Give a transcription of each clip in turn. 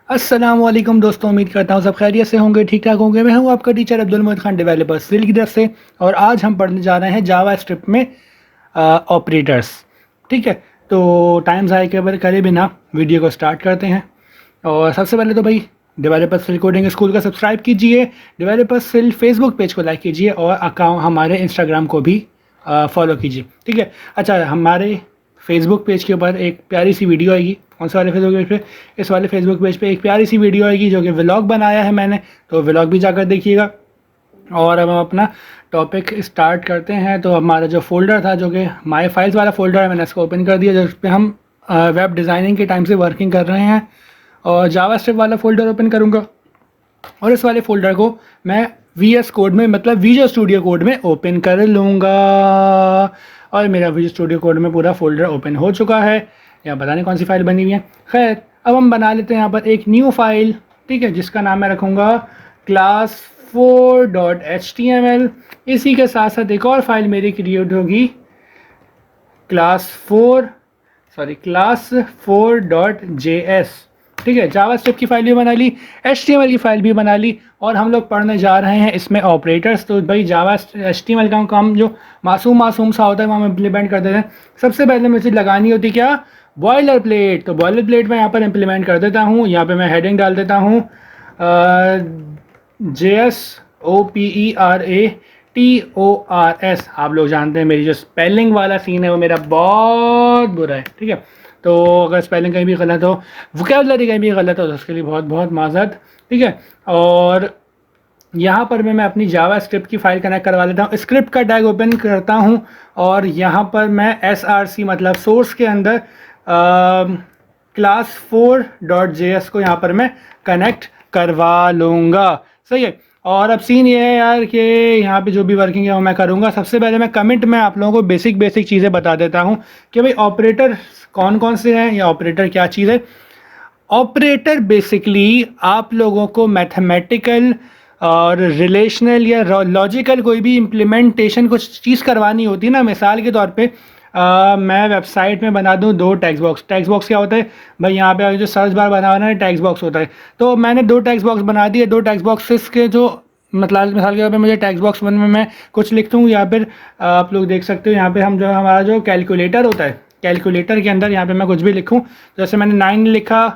अस्सलामुअलैकुम दोस्तों, उम्मीद करता हूँ सब खैरियत से होंगे, ठीक ठाक होंगे। मैं हूँ आपका टीचर अब्दुल मोहम्मद खान, डेवलपर सिल की तरफ से। और आज हम पढ़ने जा रहे हैं जावा स्क्रिप्ट में ऑपरेटर्स। ठीक है, तो टाइम ज़ाया करे बिना वीडियो को स्टार्ट करते हैं। और सबसे पहले तो भाई डेवलपर सिल कोडिंग स्कूल का सब्सक्राइब कीजिए, डेवलपर सिल फेसबुक पेज को लाइक कीजिए और अकाउंट हमारे इंस्टाग्राम को भी फॉलो कीजिए। ठीक है, अच्छा, हमारे फेसबुक पेज के ऊपर एक प्यारी सी वीडियो आएगी। कौन से वाले फेसबुक पेज पे? इस वाले फेसबुक पेज पे एक प्यारी सी वीडियो आएगी जो कि व्लॉग बनाया है मैंने, तो व्लॉग भी जाकर देखिएगा। और अब हम अपना टॉपिक स्टार्ट करते हैं। तो हमारा जो फोल्डर था, जो कि माय फाइल्स वाला फोल्डर है, मैंने इसको ओपन कर दिया, जिस पे हम वेब डिज़ाइनिंग के टाइम से वर्किंग कर रहे हैं। और जावा स्क्रिप्ट वाला फोल्डर ओपन करूँगा और इस वाले फोल्डर को मैं VS कोड में, मतलब विजुअल स्टूडियो कोड में ओपन कर लूँगा। और मेरा विजुअल स्टूडियो कोड में पूरा फोल्डर ओपन हो चुका है। यहाँ पता नहीं कौन सी फाइल बनी हुई है। खैर, अब हम बना लेते हैं यहाँ पर एक न्यू फाइल। ठीक है, जिसका नाम मैं रखूँगा class4.html। इसी के साथ साथ एक और फाइल मेरी क्रिएट होगी, class4.js। ठीक है, जावा स्क्रिप्ट की फाइल भी बना ली, HTML की फाइल भी बना ली, और हम लोग पढ़ने जा रहे हैं इसमें ऑपरेटर्स। तो भाई जावा HTML का काम जो मासूम सा होता है वो हम इम्प्लीमेंट कर देते हैं। सबसे पहले मुझे लगानी होती क्या? Boiler plate. तो बॉयलर प्लेट मैं यहाँ पर इम्प्लीमेंट कर देता हूँ। यहाँ पे मैं हेडिंग डाल देता हूँ JSOPERATORS। आप लोग जानते हैं मेरी जो स्पेलिंग वाला सीन है वो मेरा बहुत बुरा है। ठीक है, तो अगर स्पेलिंग कहीं भी गलत हो, वोकैबुलरी कहीं भी गलत हो, तो उसके लिए बहुत बहुत माजरत। ठीक है, और यहाँ पर मैं अपनी जावा स्क्रिप्ट की फाइल कनेक्ट करवा लेता हूँ। स्क्रिप्ट का टैग ओपन करता हूँ और यहाँ पर मैं SRC मतलब सोर्स के अंदर class4.js को यहाँ पर मैं कनेक्ट करवा लूँगा। सही है, और अब सीन ये है यार कि यहाँ पे जो भी वर्किंग है वो मैं करूँगा। सबसे पहले मैं कमेंट में आप लोगों को बेसिक चीज़ें बता देता हूँ कि भाई ऑपरेटर कौन कौन से हैं या ऑपरेटर क्या चीज़ है। ऑपरेटर बेसिकली आप लोगों को मैथमेटिकल और रिलेशनल या लॉजिकल कोई भी इम्प्लीमेंटेशन कुछ चीज़ करवानी होती है ना। मिसाल के तौर पे मैं वेबसाइट में बना दूँ 2 टेक्स्ट बॉक्स। टेक्स्ट बॉक्स क्या होता है भाई? यहाँ पे जो सर्च बार बना हुआ है टेक्स्ट बॉक्स होता है। तो मैंने 2 टेक्स्ट बॉक्स बना दिए। 2 टेक्स्ट बॉक्सेस के जो मतलब मिसाल के तौर पे मुझे टेक्स्ट बॉक्स वन में मैं कुछ लिख दूँ, या फिर आप लोग देख सकते हो यहाँ पे हम जो हमारा जो कैलकुलेटर होता है, कैलकुलेटर के अंदर यहाँ पे मैं कुछ भी लिखूँ। जैसे मैंने 9 लिखा,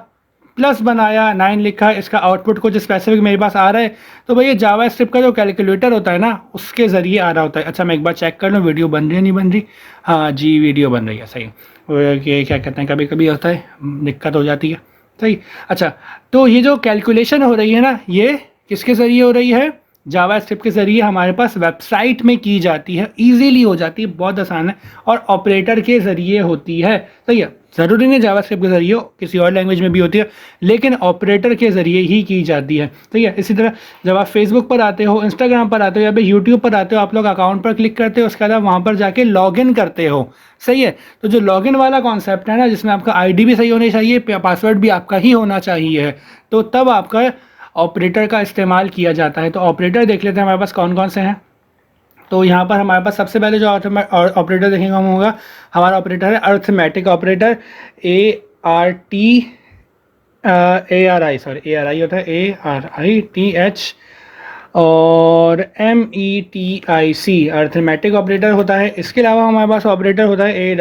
प्लस बनाया, 9 लिखा, इसका आउटपुट कुछ स्पेसिफिक मेरे पास आ रहा है। तो भाई ये जावा स्क्रिप्ट का जो कैलकुलेटर होता है ना, उसके ज़रिए आ रहा होता है। अच्छा, मैं एक बार चेक कर लूँ वीडियो बन रही है नहीं बन रही। हाँ जी, वीडियो बन रही है। सही, ये क्या कहते हैं, कभी कभी होता है, दिक्कत हो जाती है। सही, अच्छा, तो ये जो कैलकुलेशन हो रही है ना, ये किसके ज़रिए हो रही है? जावा स्क्रिप्ट के ज़रिए हमारे पास वेबसाइट में की जाती है, ईजीली हो जाती है, बहुत आसान है, और ऑपरेटर के ज़रिए होती है। सही है, ज़रूरी नहीं जावा स्क्रिप्ट के ज़रिए हो, किसी और लैंग्वेज में भी होती है, लेकिन ऑपरेटर के ज़रिए ही की जाती है। ठीक है, इसी तरह जब आप फेसबुक पर आते हो, इंस्टाग्राम पर आते हो या फिर यूट्यूब पर आते हो, आप लोग अकाउंट पर क्लिक करते हो, उसके बाद वहाँ पर जाके लॉगिन करते हो। सही है, तो जो लॉगिन वाला कॉन्सेप्ट है ना, जिसमें आपका आईडी भी सही होनी चाहिए, पासवर्ड भी आपका ही होना चाहिए, तो तब आपका ऑपरेटर का इस्तेमाल किया जाता है। तो ऑपरेटर देख लेते हैं हमारे पास कौन कौन से हैं। तो यहाँ पर हमारे पास सबसे पहले जो ऑपरेटर देखेंगे हम होगा, हमारा ऑपरेटर है अर्थमेटिक ऑपरेटर। ARI होता है, ARITH और METIC अर्थमेटिक ऑपरेटर होता है। इसके अलावा हमारे पास ऑपरेटर होता है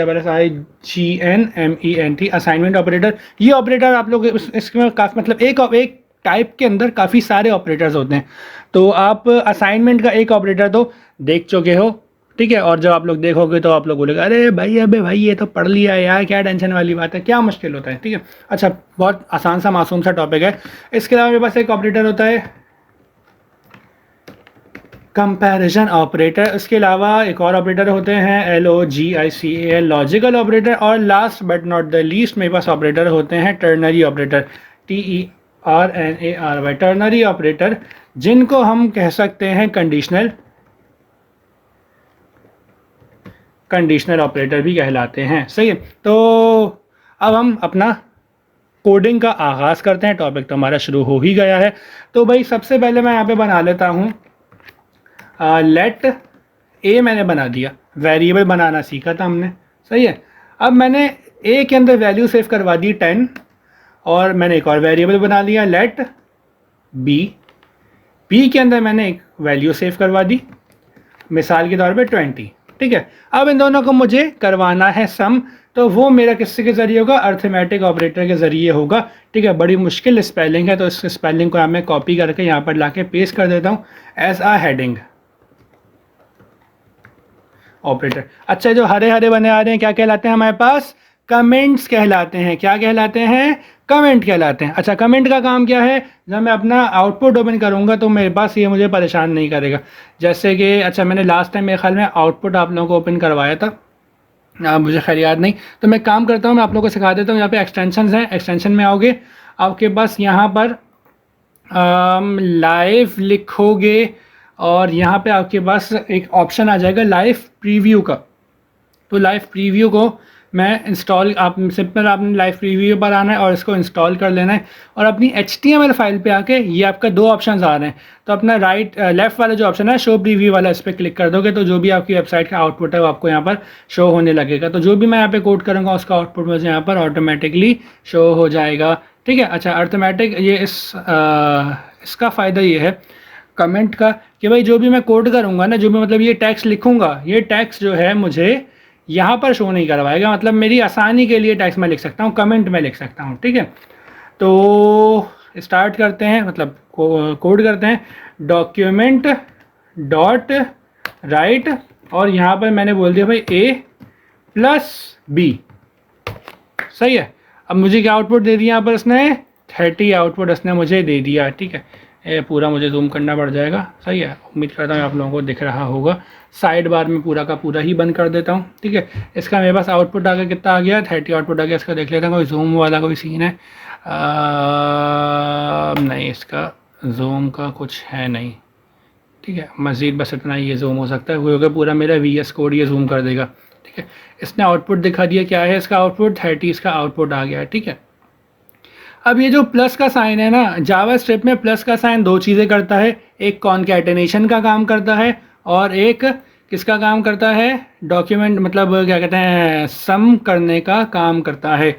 ASSIGNMENT असाइनमेंट ऑपरेटर। ये ऑपरेटर आप लोग इसमें काफ़ी मतलब एक टाइप के अंदर काफ़ी सारे ऑपरेटर्स होते हैं। तो आप असाइनमेंट का एक ऑपरेटर तो देख चुके हो। ठीक है, और जब आप लोग देखोगे तो आप लोग बोलेगा अरे भाई, अबे भाई ये तो पढ़ लिया यार, क्या टेंशन वाली बात है, क्या मुश्किल होता है। ठीक है, अच्छा, बहुत आसान सा मासूम सा टॉपिक है। इसके अलावा मेरे पास एक ऑपरेटर होता है कंपैरिजन ऑपरेटर। इसके अलावा एक और ऑपरेटर होते हैं LOGICAL लॉजिकल ऑपरेटर। और last but not the least मेरे पास ऑपरेटर होते हैं ternary operator, TERNARY ternary operator, जिनको हम कह सकते हैं कंडीशनल ऑपरेटर भी कहलाते हैं। सही है, तो अब हम अपना कोडिंग का आगाज़ करते हैं। टॉपिक तो हमारा शुरू हो ही गया है। तो भाई सबसे पहले मैं यहाँ पे बना लेता हूँ लेट ए। मैंने बना दिया, वेरिएबल बनाना सीखा था हमने। सही है, अब मैंने ए के अंदर वैल्यू सेव करवा दी 10, और मैंने एक और वेरिएबल बना लिया लेट बी के अंदर मैंने एक वैल्यू सेव करवा दी, मिसाल के तौर पे 20। ठीक है, अब इन दोनों को मुझे करवाना है सम, तो वो मेरा किससे के ज़रिए होगा, अर्थमेटिक ऑपरेटर के ज़रिए होगा। ठीक है, बड़ी मुश्किल स्पेलिंग है, तो इस स्पेलिंग को मैं कॉपी करके यहाँ पर लाके पेस्ट कर देता हूँ एज आ हेडिंग ऑपरेटर। अच्छा, जो हरे हरे बने आ रहे हैं क्या कहलाते हैं हमारे पास, कमेंट्स कहलाते हैं। क्या कहलाते हैं, कमेंट कहलाते हैं। अच्छा, कमेंट का काम क्या है, जब मैं अपना आउटपुट ओपन करूंगा तो मेरे पास ये मुझे परेशान नहीं करेगा। जैसे कि अच्छा, मैंने लास्ट टाइम मेरे ख्याल में आउटपुट आप लोगों को ओपन करवाया था, मुझे खैर याद नहीं, तो मैं काम करता हूँ, मैं आप लोगों को सिखा देता हूँ। यहाँ पे एक्सटेंशन हैं, एक्सटेंशन में आओगे, आपके पास यहाँ पर लाइव लिखोगे और यहाँ पे आपके पास एक ऑप्शन आ जाएगा लाइव प्रीव्यू का। तो लाइव प्रीव्यू को मैं इंस्टॉल, आप सिंपल आपने लाइव प्रीव्यू पर आना है और इसको इंस्टॉल कर लेना है, और अपनी HTML फाइल पे आके ये आपका दो ऑप्शंस आ रहे हैं, तो अपना लेफ्ट वाला जो ऑप्शन है शो प्रीव्यू वाला, इस पर क्लिक कर दोगे तो जो भी आपकी वेबसाइट का आउटपुट है वो आपको यहाँ पर शो होने लगेगा। तो जो भी मैं यहाँ पे कोड करूँगा उसका आउटपुट मुझे यहाँ पर ऑटोमेटिकली शो हो जाएगा। ठीक है, अच्छा, अर्थमेटिक ये इसका फ़ायदा ये है कमेंट का कि भाई जो भी मैं कोड करूँगा ना, जो भी मतलब ये टेक्स्ट लिखूँगा, ये टेक्स्ट जो है मुझे यहाँ पर शो नहीं करवाएगा। मतलब मेरी आसानी के लिए टेक्स्ट में लिख सकता हूँ, कमेंट में लिख सकता हूँ। ठीक है, तो स्टार्ट करते हैं, मतलब कोड करते हैं, डॉक्यूमेंट डॉट राइट, और यहाँ पर मैंने बोल दिया भाई A+B। सही है, अब मुझे क्या आउटपुट दे दिया यहाँ पर इसने, 30 आउटपुट इसने मुझे दे दिया। ठीक है, ये पूरा मुझे जूम करना पड़ जाएगा। सही है, उम्मीद करता हूँ आप लोगों को दिख रहा होगा। साइड बार में पूरा का पूरा ही बंद कर देता हूँ। ठीक है, इसका मेरे पास आउटपुट आगे कितना आ गया, 30 आउटपुट आ गया। इसका देख लेता हूँ कोई जूम वाला कोई सीन है, नहीं, इसका जूम का कुछ है नहीं। ठीक है, मज़ीद बस इतना ही ये जूम हो सकता है, वो होगा पूरा मेरा VS कोड ये जूम कर देगा। ठीक है, इसने आउटपुट दिखा दिया, क्या है इसका आउटपुट, 30 इसका आउटपुट आ गया है। ठीक है, अब ये जो प्लस का साइन है ना, जावास्क्रिप्ट में प्लस का साइन दो चीज़ें करता है, एक कॉन्कैटेनेशन का काम करता है और एक किसका काम करता है, डॉक्यूमेंट मतलब क्या कहते हैं, सम करने का काम करता है।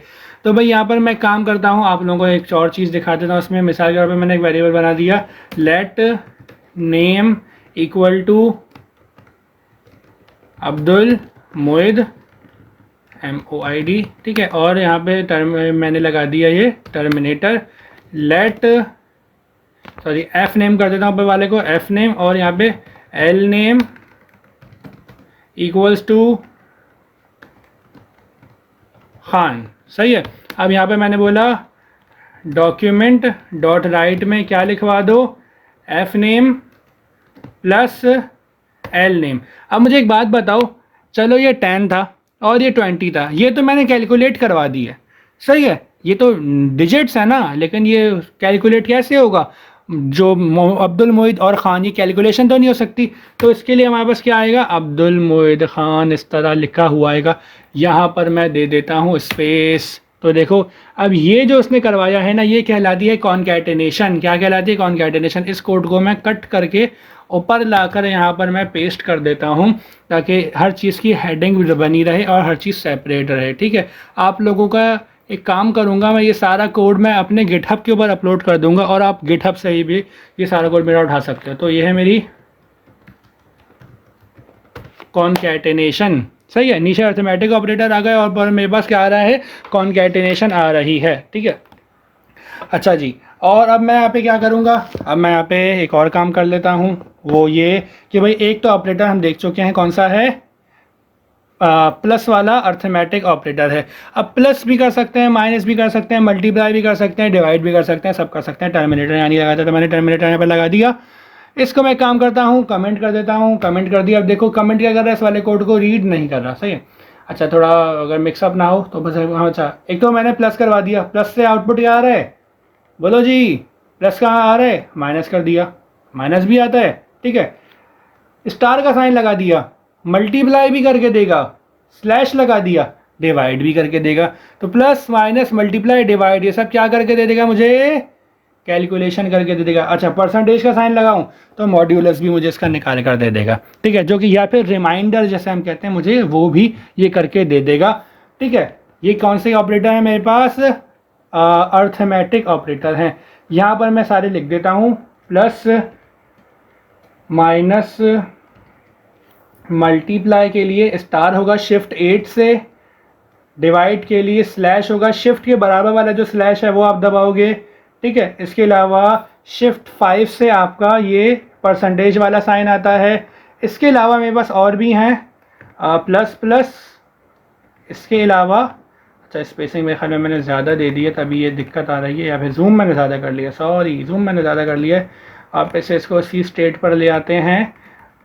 तो भाई यहाँ पर मैं काम करता हूँ, आप लोगों को एक और चीज़ दिखा देता हूँ। उसमें मिसाल के तौर पर मैंने एक वेरिएबल बना दिया let name equal to Abdul Moid MOID। ठीक है, और यहाँ पे मैंने लगा दिया ये terminator let, sorry F name कर देता हूँ ऊपर वाले को F नेम, और यहाँ पे L name equals to Khan. सही है, अब यहाँ पे मैंने बोला डॉक्यूमेंट डॉट राइट में क्या लिखवा दो, F name plus L name. अब मुझे एक बात बताओ, चलो ये 10 था और ये 20 था, ये तो मैंने कैलकुलेट करवा दी है। सही है, ये तो डिजिट्स है ना, लेकिन ये कैलकुलेट कैसे होगा, जो अब्दुल मोइद और ख़ान, ये कैलकुलेशन तो नहीं हो सकती। तो इसके लिए हमारे पास क्या आएगा, अब्दुल मोइद ख़ान इस तरह लिखा हुआ आएगा। यहाँ पर मैं दे देता हूँ स्पेस। तो देखो, अब ये जो उसने करवाया है ना, ये कहलाती है कॉन्कैटेनेशन। क्या कहलाती है, कॉन्कैटेनेशन। इस कोड को मैं कट करके ऊपर लाकर यहाँ पर मैं पेस्ट कर देता हूँ, ताकि हर चीज़ की हेडिंग बनी रहे और हर चीज़ सेपरेट रहे। ठीक है, आप लोगों का एक काम करूँगा, मैं ये सारा कोड मैं अपने गिटहब के ऊपर अपलोड कर दूँगा, और आप गिटहब से ही भी ये सारा कोड मेरा उठा सकते हो। तो ये है मेरी कॉन्कैटेनेशन। सही है, नीचे अर्थमेटिक ऑपरेटर आ गए और पर मेरे पास क्या आ रहा है, कॉन्कैटेनेशन आ रही है। ठीक है, अच्छा जी, और अब मैं यहाँ पे क्या करूँगा, अब मैं यहाँ पे एक और काम कर लेता हूँ, वो ये कि भाई एक तो ऑपरेटर हम देख चुके हैं, कौन सा है, प्लस वाला अर्थमेटिक ऑपरेटर है। अब प्लस भी कर सकते हैं, माइनस भी कर सकते हैं, मल्टीप्लाई भी कर सकते हैं, डिवाइड भी कर सकते हैं, सब कर सकते हैं। टर्मिनेटर यहाँ नहीं लगाता, तो मैंने टर्मिनेटर यहाँ पर लगा दिया। इसको मैं काम करता हूँ, कमेंट कर देता हूँ, कमेंट कर दिया। अब देखो कमेंट क्या कर रहा है, इस वाले कोड को रीड नहीं कर रहा। सही है, अच्छा, थोड़ा अगर मिक्सअप ना हो तो बस। अच्छा, एक तो मैंने प्लस करवा दिया, प्लस से आउटपुट क्या आ रहा है, बोलो जी, प्लस कहाँ आ रहा है, माइनस कर दिया, माइनस भी आता है। ठीक है, स्टार का साइन लगा दिया, मल्टीप्लाई भी करके देगा, स्लैश लगा दिया, डिवाइड भी करके देगा। तो प्लस माइनस मल्टीप्लाई डिवाइड ये सब क्या करके दे देगा मुझे, कैलकुलेशन करके दे देगा। अच्छा, परसेंटेज का साइन लगाऊं तो मॉड्यूलस भी मुझे इसका निकाल कर दे देगा। ठीक है, जो कि या फिर रिमाइंडर जैसे हम कहते हैं, मुझे वो भी ये करके दे देगा। ठीक है, ये कौन से ऑपरेटर है मेरे पास, अर्थमेटिक ऑपरेटर हैं। यहाँ पर मैं सारे लिख देता हूँ, प्लस माइनस मल्टीप्लाई के लिए स्टार होगा शिफ्ट 8 से, डिवाइड के लिए स्लैश होगा, शिफ्ट के बराबर वाला जो स्लैश है वो आप दबाओगे, ठीक है। इसके अलावा शिफ्ट 5 से आपका ये परसेंटेज वाला साइन आता है। इसके अलावा मेरे पास और भी हैं, प्लस प्लस, इसके अलावा अच्छा स्पेसिंग मेरे ख्याल में मैंने ज़्यादा दे दी है तभी ये दिक्कत आ रही है, या फिर जूम मैंने ज़्यादा कर लिया, सॉरी जूम मैंने ज़्यादा कर लिया है। आप इसे इसको सी स्टेट पर ले आते हैं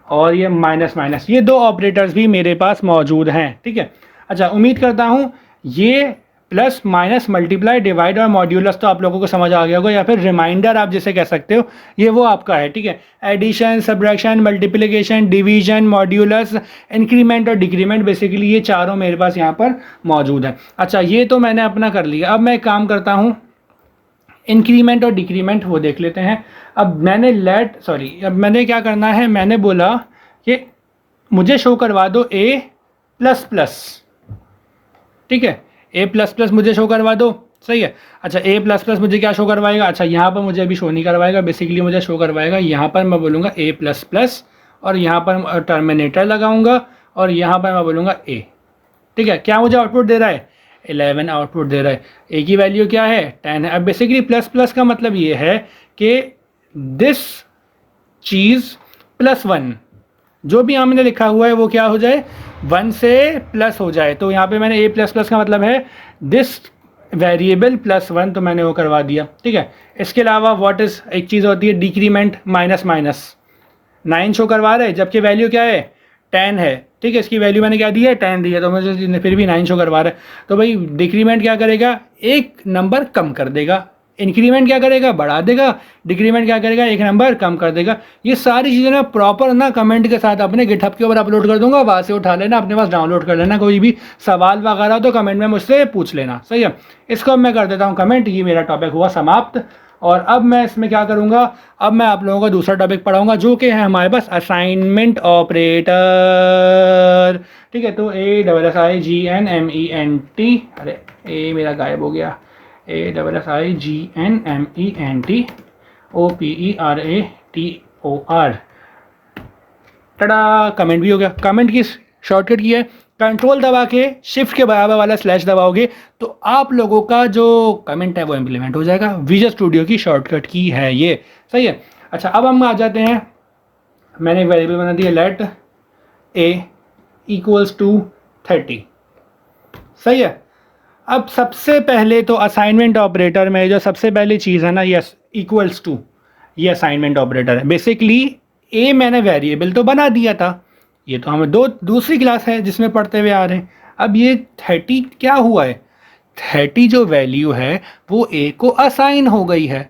और ये माइनस माइनस, ये दो ऑपरेटर्स भी मेरे पास मौजूद हैं, ठीक है। अच्छा उम्मीद करता हूँ ये प्लस माइनस मल्टीप्लाई डिवाइड और मॉड्यूलस तो आप लोगों को समझ आ गया होगा, या फिर रिमाइंडर आप जिसे कह सकते हो, ये वो आपका है, ठीक है। Addition, subtraction, multiplication, division, modulus, increment और डिक्रीमेंट, बेसिकली ये चारों मेरे पास यहाँ पर मौजूद है। अच्छा ये तो मैंने अपना कर लिया। अब मैं एक काम करता हूँ, इंक्रीमेंट और डिक्रीमेंट वो देख लेते हैं। अब मैंने क्या करना है, मैंने बोला कि मुझे शो करवा दो ए प्लस प्लस, ठीक है, ए प्लस प्लस मुझे शो करवा दो, सही है। अच्छा ए प्लस प्लस मुझे क्या शो करवाएगा, अच्छा यहाँ पर मुझे अभी शो नहीं करवाएगा, बेसिकली मुझे शो करवाएगा यहाँ पर मैं बोलूँगा ए प्लस प्लस, और यहाँ पर टर्मिनेटर लगाऊंगा और यहाँ पर मैं बोलूँगा ए, ठीक है। क्या मुझे आउटपुट दे रहा है, 11 आउटपुट दे रहा है। ए की वैल्यू क्या है, 10 है। अब बेसिकली प्लस प्लस का मतलब ये है कि दिस चीज़ प्लस 1, जो भी हमने लिखा हुआ है वो क्या हो जाए, 1 से प्लस हो जाए। तो यहाँ पे मैंने ए प्लस प्लस का मतलब है दिस वेरिएबल प्लस 1, तो मैंने वो करवा दिया, ठीक है। इसके अलावा व्हाट इज़, एक चीज़ होती है डिक्रीमेंट, माइनस माइनस, 9 शो करवा रहे जबकि वैल्यू क्या है 10 है, ठीक है। इसकी वैल्यू मैंने क्या दी है 10 दी है, तो मुझे फिर भी 9 शो करवा रहा है। तो भाई डिक्रीमेंट क्या करेगा, एक नंबर कम कर देगा, इंक्रीमेंट क्या करेगा बढ़ा देगा, डिक्रीमेंट क्या करेगा एक नंबर कम कर देगा। ये सारी चीज़ें ना प्रॉपर ना कमेंट के साथ अपने गिटहब के ऊपर अपलोड कर दूंगा, वहाँ से उठा लेना, अपने पास डाउनलोड कर लेना। कोई भी सवाल वगैरह तो कमेंट में मुझसे पूछ लेना, सही है। इसको अब मैं कर देता हूँ कमेंट, ये मेरा टॉपिक हुआ समाप्त। और अब मैं इसमें क्या करूँगा, अब मैं आप लोगों को दूसरा टॉपिक पढ़ाऊँगा जो कि है हमारे पास असाइनमेंट ऑपरेटर, ठीक है। तो ASSIGNMENT, अरे ए मेरा गायब हो गया, ASSIGNMENT OPERATOR, टड़ा, कमेंट भी हो गया। कमेंट की शॉर्टकट की है, कंट्रोल दबा के शिफ्ट के बराबर वाला स्लैश दबाओगे तो आप लोगों का जो कमेंट है वो इम्प्लीमेंट हो जाएगा। विजुअल स्टूडियो की शॉर्टकट की है ये, सही है। अच्छा अब हम आ जाते हैं, मैंने एक वेरिएबल बना दिया लेट ए इक्वल्स टू 30, सही है। अब सबसे पहले तो असाइनमेंट ऑपरेटर में जो सबसे पहली चीज़ है ना, ये इक्वल्स टू, ये असाइनमेंट ऑपरेटर है। बेसिकली ए मैंने वेरिएबल तो बना दिया था, ये तो हमें दूसरी क्लास है जिसमें पढ़ते हुए आ रहे हैं। अब ये 30 क्या हुआ है, 30 जो वैल्यू है वो ए को असाइन हो गई है,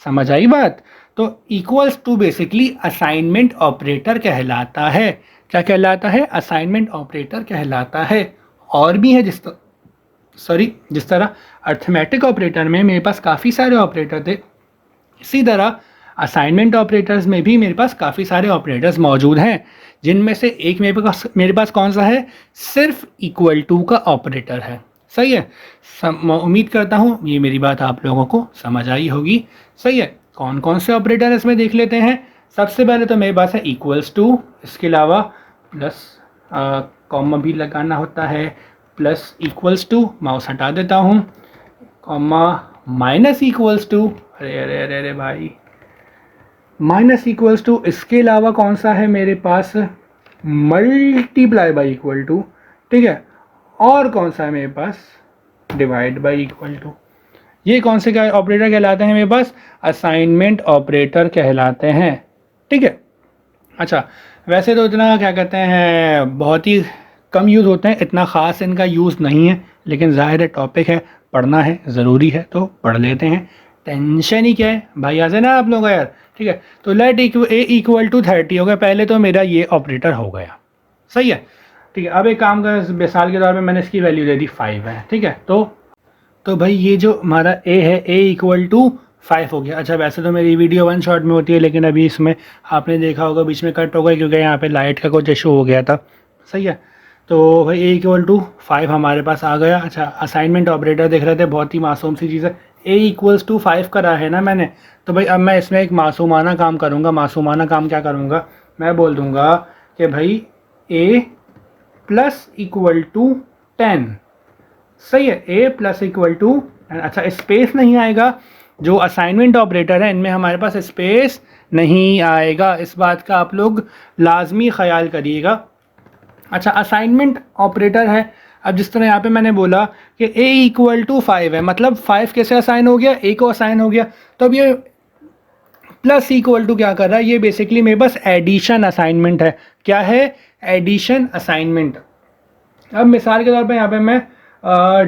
समझ आई बात। तो equals to basically assignment operator कहलाता है। क्या कहलाता है, असाइनमेंट ऑपरेटर कहलाता है। और भी है जिस तरह अर्थमेटिक ऑपरेटर में मेरे पास काफ़ी सारे ऑपरेटर थे, इसी तरह असाइनमेंट ऑपरेटर्स में भी मेरे पास काफ़ी सारे ऑपरेटर्स मौजूद हैं, जिनमें से एक मेरे पास कौन सा है, सिर्फ इक्वल टू का ऑपरेटर है, सही है। उम्मीद करता हूँ ये मेरी बात आप लोगों को समझ आई होगी, सही है। कौन कौन से ऑपरेटर इसमें देख लेते हैं। सबसे पहले तो मेरे पास है इक्वल्स टू, इसके अलावा प्लस कॉमा भी लगाना होता है, प्लस इक्वल्स टू, माउस हटा देता हूँ, कॉमा माइनस इक्वल्स टू, अरे अरे अरे अरे भाई, माइनस इक्वल्स टू। इसके अलावा कौन सा है मेरे पास, मल्टीप्लाई बाई इक्वल टू, ठीक है। और कौन सा है मेरे पास, डिवाइड बाई इक्वल टू। ये कौन से क्या ऑपरेटर कहलाते हैं मेरे पास, असाइनमेंट ऑपरेटर कहलाते हैं, ठीक है। अच्छा वैसे तो इतना क्या कहते हैं बहुत ही कम यूज़ होते हैं, इतना ख़ास इनका यूज़ नहीं है, लेकिन ज़ाहिर है टॉपिक है, पढ़ना है, ज़रूरी है तो पढ़ लेते हैं। टेंशन ही क्या है भाई, आ जाए ना आप लोग यार, ठीक है। तो लेट ए इक्वल टू 30 हो गया, पहले तो मेरा ये ऑपरेटर हो गया, सही है, ठीक है। अब एक काम कर, मिसाल के तौर पे मैंने इसकी वैल्यू दे दी 5 है, ठीक है। तो भाई ये जो हमारा ए है, ए इक्वल टू 5 हो गया। अच्छा वैसे तो मेरी वीडियो 1 शॉट में होती है, लेकिन अभी इसमें आपने देखा होगा बीच में कट हो गया क्योंकि यहाँ पे लाइट का कुछ इशू हो गया था, सही है। तो भाई ए इक्वल टू 5 हमारे पास आ गया। अच्छा, असाइनमेंट ऑपरेटर देख रहे थे, बहुत ही मासूम सी चीज़ है। ए इक्वल्स टू 5 करा है ना मैंने, तो भाई अब मैं इसमें एक मासूमाना काम करूँगा। मासूमाना काम क्या करूँगा, मैं बोल दूँगा कि भाई ए प्लस इक्वल टू 10। सही है, ए प्लस इक्वल टू। अच्छा, स्पेस नहीं आएगा, जो असाइनमेंट ऑपरेटर है इनमें हमारे पास स्पेस नहीं आएगा, इस बात का आप लोग लाजमी ख्याल करिएगा। अच्छा, असाइनमेंट ऑपरेटर है। अब जिस तरह यहाँ पे मैंने बोला कि a इक्वल टू 5 है, मतलब 5 कैसे असाइन हो गया, a को असाइन हो गया। तो अब ये प्लस इक्वल टू क्या कर रहा है, ये बेसिकली मेरे पास एडिशन असाइनमेंट है। क्या है, एडिशन असाइनमेंट। अब मिसाल के तौर पे यहाँ पे मैं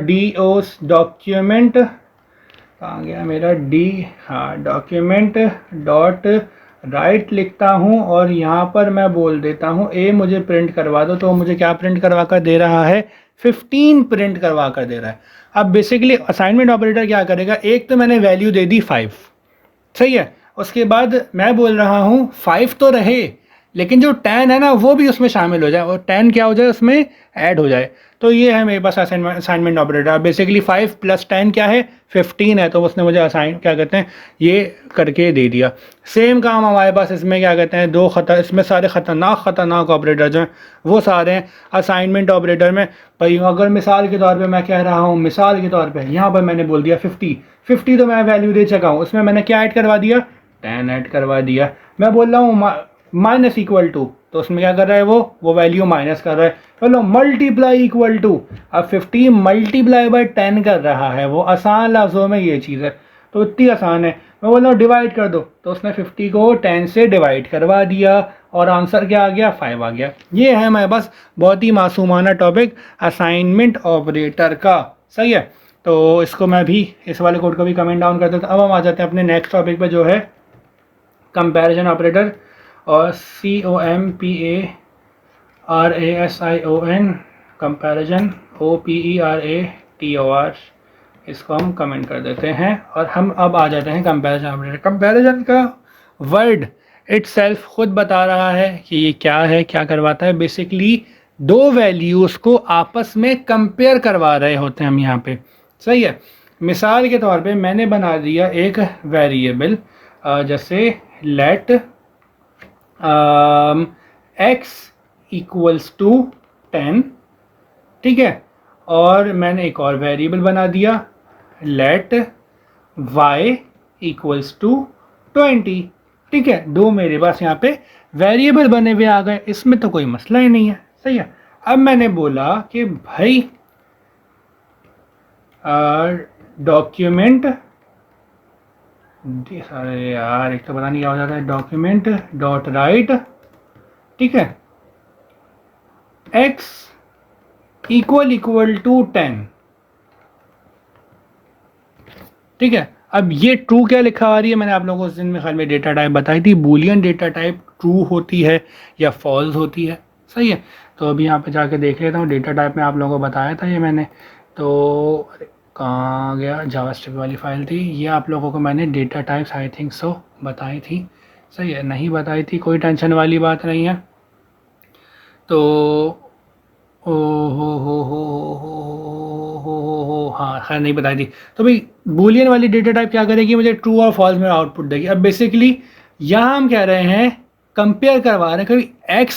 डी ओस डॉक्यूमेंट, कहाँ गया मेरा डी, हाँ, डॉक्यूमेंट डॉट राइट लिखता हूँ और यहाँ पर मैं बोल देता हूँ ए मुझे प्रिंट करवा दो। तो मुझे क्या प्रिंट करवा कर दे रहा है, 15 प्रिंट करवा कर दे रहा है। अब बेसिकली असाइनमेंट ऑपरेटर क्या करेगा, एक तो मैंने वैल्यू दे दी 5, सही है। उसके बाद मैं बोल रहा हूँ 5 तो रहे, लेकिन जो 10 है ना वो भी उसमें शामिल हो जाए, और 10 क्या हो जाए, उसमें ऐड हो जाए। तो ये है मेरे पास असाइनमेंट ऑपरेटर। बेसिकली 5 प्लस 10 क्या है, 15 है। तो उसने मुझे असाइन क्या कहते हैं, ये करके दे दिया। सेम काम हमारे पास इसमें क्या कहते हैं, दो इसमें सारे ख़तरनाक ऑपरेटर जो हैं वो सारे हैं असाइनमेंट ऑपरेटर में। भाई अगर मिसाल के तौर पे मैं कह रहा हूँ, मिसाल के तौर पे यहाँ पर मैंने बोल दिया 50 तो मैं वैल्यू दे चुका हूँ, उसमें मैंने क्या ऐड करवा दिया, 10 ऐड करवा दिया। मैं बोल रहा हूँ माइनस इक्वल टू, तो उसमें क्या कर रहा है, वो वैल्यू माइनस कर रहा है। बोलो मल्टीप्लाई इक्वल टू, अब 50 मल्टीप्लाई बाय 10 कर रहा है। वो आसान लफ्ज़ों में ये चीज़ है, तो इतनी आसान है। मैं बोल रहा हूँ डिवाइड कर दो, तो उसने 50 को 10 से डिवाइड करवा दिया और आंसर क्या आ गया, 5 आ गया। ये है हमारे पास बहुत ही मासूमाना टॉपिक असाइनमेंट ऑपरेटर का, सही है। तो इसको मैं भी, इस वाले कोड को भी कमेंट डाउन कर देता हूँ। अब हम आ जाते हैं अपने नेक्स्ट टॉपिक पे, जो है कंपैरिजन ऑपरेटर, और COMPARASION, कंपैरिजन, OPERATOR, इसको हम कमेंट कर देते हैं। और हम अब आ जाते हैं कंपैरिजन ऑपरेटर। कंपैरिजन का वर्ड इटसेल्फ खुद बता रहा है कि ये क्या है, क्या करवाता है। बेसिकली दो वैल्यूज़ को आपस में कंपेयर करवा रहे होते हैं हम यहाँ पे, सही है। मिसाल के तौर पे मैंने बना दिया एक वेरिएबल, जैसे लेट x इक्वल्स टू 10, ठीक है। और मैंने एक और वेरिएबल बना दिया, लेट y इक्वल्स टू 20, ठीक है। दो मेरे पास यहाँ पे वेरिएबल बने हुए आ गए, इसमें तो कोई मसला ही नहीं है, सही है। अब मैंने बोला कि भाई डॉक्यूमेंट, अरे यार एक तो पता नहीं क्या हो जाता है, डॉक्यूमेंट डॉट राइट, ठीक है, x इक्वल टू 10, ठीक है। अब ये ट्रू क्या लिखा आ रही है, मैंने आप लोगों को उस दिन में ख्याल में डेटा टाइप बताई थी, बूलियन डेटा टाइप ट्रू होती है या फॉल्स होती है, सही है। तो अभी यहाँ पे जाके देख लेता हूँ, डेटा टाइप में आप लोगों को बताया था ये मैंने, तो कहाँ गया, जावास्क्रिप्ट वाली फाइल थी ये, आप लोगों को मैंने data types I think so बताई थी, सही है। नहीं बताई थी, कोई टेंशन वाली बात नहीं है। तो ओ हो हाँ, खैर नहीं बताई थी। तो भाई बूलियन वाली डेटा टाइप क्या करेगी, मुझे ट्रू और फॉल्स में आउटपुट देगी। अब बेसिकली यहाँ हम कह रहे हैं, कंपेयर करवा रहे हैं, कभी x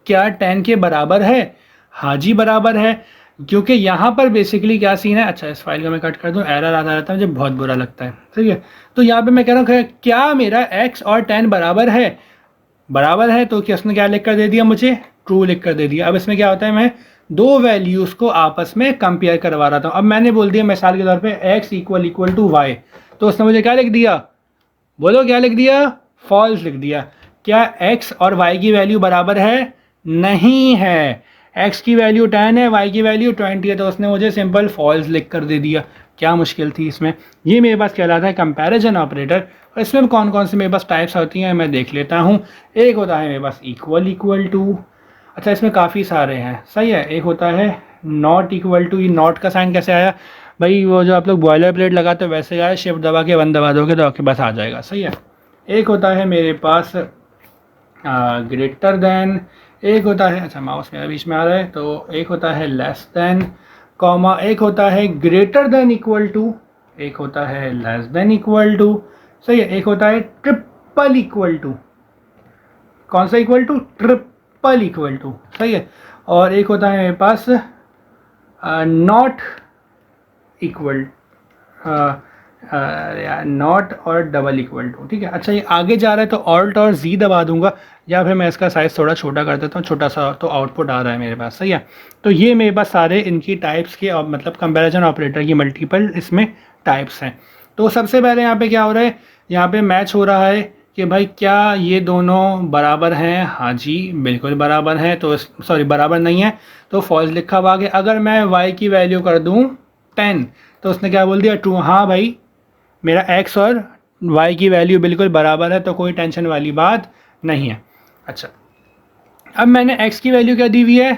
क्या 10 के बराबर है, हाँ जी बराबर है, क्योंकि यहाँ पर बेसिकली क्या सीन है। अच्छा, इस फाइल को मैं कट कर दूँ, एरर आता रहता है, मुझे बहुत बुरा लगता है, ठीक है। तो यहाँ पे मैं कह रहा हूँ क्या मेरा x और 10 बराबर है, बराबर है, तो क्या उसने क्या लिख कर दे दिया, मुझे ट्रू लिख कर दे दिया। अब इसमें क्या होता है, मैं दो वैल्यूज़ को आपस में कंपेयर करवा रहा था। अब मैंने बोल दिया मिसाल के तौर पे x इक्वल टू y, तो उसने मुझे क्या लिख दिया, बोलो क्या लिख दिया, फॉल्स लिख दिया। क्या x और y की वैल्यू बराबर है, नहीं है। x की वैल्यू 10 है, y की वैल्यू 20 है, तो उसने मुझे सिंपल फॉल्स लिख कर दे दिया। क्या मुश्किल थी इसमें। ये मेरे पास कहलाता है कंपैरिजन ऑपरेटर। और इसमें कौन कौन से मेरे पास टाइप्स होती हैं मैं देख लेता हूँ। एक होता है मेरे पास इक्वल टू, अच्छा इसमें काफ़ी सारे हैं, सही है। एक होता है नॉट इक्वल टू, ये नॉट का साइन कैसे आया भाई, वो जो आप लोग बॉयलर प्लेट लगाते हो वैसे आया, शिफ्ट दबा के 1 दबा दोगे तो आपके पास आ जाएगा, सही है। एक होता है मेरे पास ग्रेटर देन, एक होता है, अच्छा माउस मेरा बीच में आ रहा है, तो एक होता है लेस देन, कॉमा एक होता है ग्रेटर देन इक्वल टू, एक होता है लेस देन इक्वल टू, सही है, एक होता है ट्रिपल इक्वल टू, कौन सा equal to, triple equal to, सही है, और एक होता है मेरे पास नॉट इक्वल, नॉट और डबल इक्वल टू, ठीक है। अच्छा ये आगे जा रहा है तो ऑल्ट और जी दबा दूंगा, या फिर मैं इसका साइज़ थोड़ा छोटा कर देता हूँ, छोटा सा, तो आउटपुट आ रहा है मेरे पास, सही है। तो ये मेरे पास सारे इनकी टाइप्स के मतलब कंपैरिजन ऑपरेटर की मल्टीपल इसमें टाइप्स हैं। तो सबसे पहले यहाँ पे क्या हो रहा है, यहाँ पे मैच हो रहा है कि भाई क्या ये दोनों बराबर हैं, हाँ जी बिल्कुल बराबर हैं, तो सॉरी बराबर नहीं है तो फॉल्स लिखा हुआ आगे। अगर मैं y की वैल्यू कर दूँ 10 तो उसने क्या बोल दिया, ट्रू, हाँ भाई मेरा x और y की वैल्यू बिल्कुल बराबर है, तो कोई टेंशन वाली बात नहीं है। अच्छा अब मैंने x की वैल्यू क्या दी हुई है,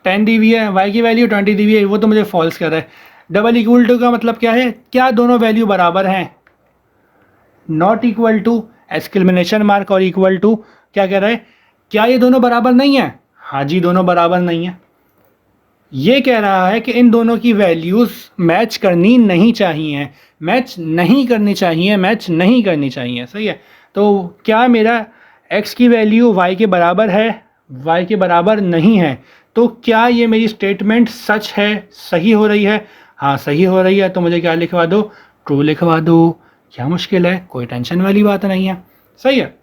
10 दी हुई है, y की वैल्यू 20 दी हुई है, वो तो मुझे फॉल्स कर रहा है। डबल इक्वल टू का मतलब क्या है, क्या दोनों वैल्यू बराबर हैं, not equal to, exclamation mark और इक्वल टू, क्या कह रहा है, क्या ये दोनों बराबर नहीं है, हाँ जी दोनों बराबर नहीं है। ये कह रहा है कि इन दोनों की वैल्यूज़ मैच करनी नहीं चाहिए, मैच नहीं करनी चाहिए, मैच नहीं करनी चाहिए, सही है। तो क्या मेरा x की वैल्यू y के बराबर है, y के बराबर नहीं है, तो क्या ये मेरी स्टेटमेंट सच है, सही हो रही है, हाँ सही हो रही है, तो मुझे क्या लिखवा दो, ट्रू लिखवा दो। क्या मुश्किल है, कोई टेंशन वाली बात नहीं है, सही है।